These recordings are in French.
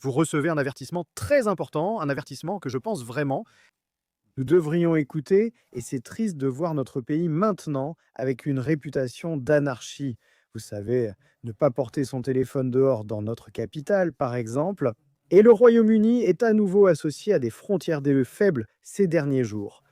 Vous recevez un avertissement très important, un avertissement que je pense vraiment nous devrions écouter, et c'est triste de voir notre pays maintenant avec une réputation d'anarchie. Vous savez, ne pas porter son téléphone dehors dans notre capitale, par exemple. Et le Royaume-Uni est à nouveau associé à des frontières des faibles ces derniers jours.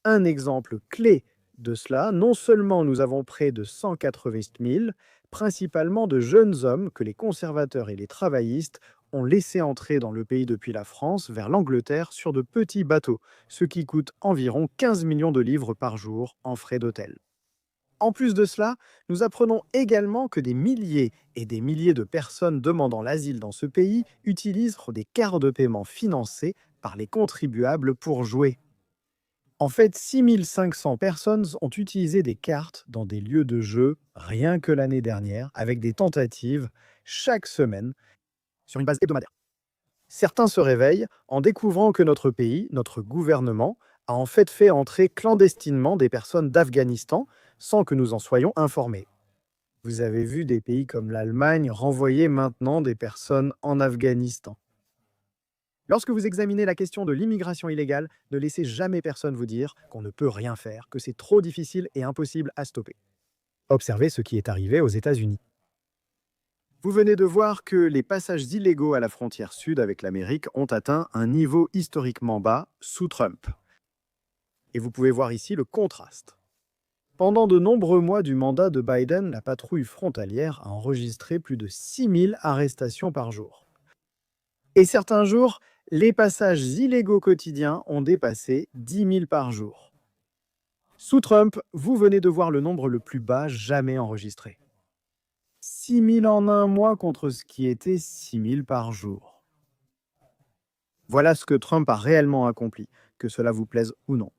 Un exemple clé de cela, non seulement nous avons près de 180 000, principalement de jeunes hommes que les conservateurs et les travaillistes ont laissé entrer dans le pays depuis la France vers l'Angleterre sur de petits bateaux, ce qui coûte environ 15 millions de livres par jour en frais d'hôtel. En plus de cela, nous apprenons également que des milliers et des milliers de personnes demandant l'asile dans ce pays utilisent des cartes de paiement financées par les contribuables pour jouer. En fait, 6500 personnes ont utilisé des cartes dans des lieux de jeu rien que l'année dernière, avec des tentatives chaque semaine sur une base hebdomadaire. Certains se réveillent en découvrant que notre pays, notre gouvernement, a en fait entrer clandestinement des personnes d'Afghanistan sans que nous en soyons informés. Vous avez vu des pays comme l'Allemagne renvoyer maintenant des personnes en Afghanistan. Lorsque vous examinez la question de l'immigration illégale, ne laissez jamais personne vous dire qu'on ne peut rien faire, que c'est trop difficile et impossible à stopper. Observez ce qui est arrivé aux États-Unis. Vous venez de voir que les passages illégaux à la frontière sud avec l'Amérique ont atteint un niveau historiquement bas sous Trump. Et vous pouvez voir ici le contraste. Pendant de nombreux mois du mandat de Biden, la patrouille frontalière a enregistré plus de 6000 arrestations par jour. Et certains jours, les passages illégaux quotidiens ont dépassé 10 000 par jour. Sous Trump, vous venez de voir le nombre le plus bas jamais enregistré. 6 000 en un mois contre ce qui était 6 000 par jour. Voilà ce que Trump a réellement accompli, que cela vous plaise ou non.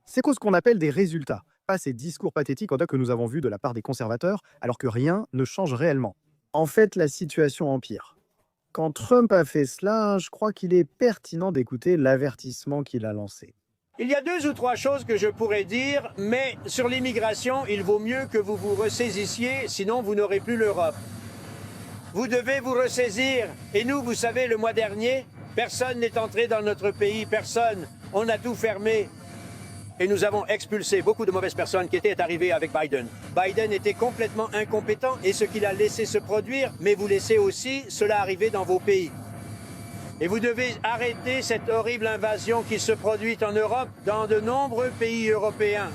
C'est ce qu'on appelle des résultats, pas ces discours pathétiques que nous avons vus de la part des conservateurs, alors que rien ne change réellement. En fait, la situation empire. Quand Trump a fait cela, je crois qu'il est pertinent d'écouter l'avertissement qu'il a lancé. Il y a 2 ou 3 choses que je pourrais dire, mais sur l'immigration, il vaut mieux que vous vous ressaisissiez, sinon vous n'aurez plus l'Europe. Vous devez vous ressaisir. Et nous, vous savez, le mois dernier, personne n'est entré dans notre pays, personne. On a tout fermé. Et nous avons expulsé beaucoup de mauvaises personnes qui étaient arrivées avec Biden. Biden était complètement incompétent et ce qu'il a laissé se produire, mais vous laissez aussi cela arriver dans vos pays. Et vous devez arrêter cette horrible invasion qui se produit en Europe, dans de nombreux pays européens.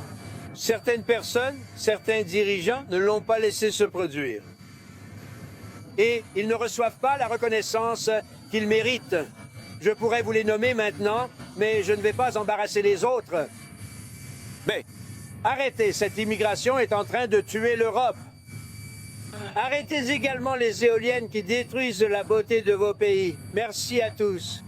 Certaines personnes, certains dirigeants ne l'ont pas laissé se produire. Et ils ne reçoivent pas la reconnaissance qu'ils méritent. Je pourrais vous les nommer maintenant, mais je ne vais pas embarrasser les autres. Mais arrêtez, cette immigration est en train de tuer l'Europe. Arrêtez également les éoliennes qui détruisent la beauté de vos pays. Merci à tous.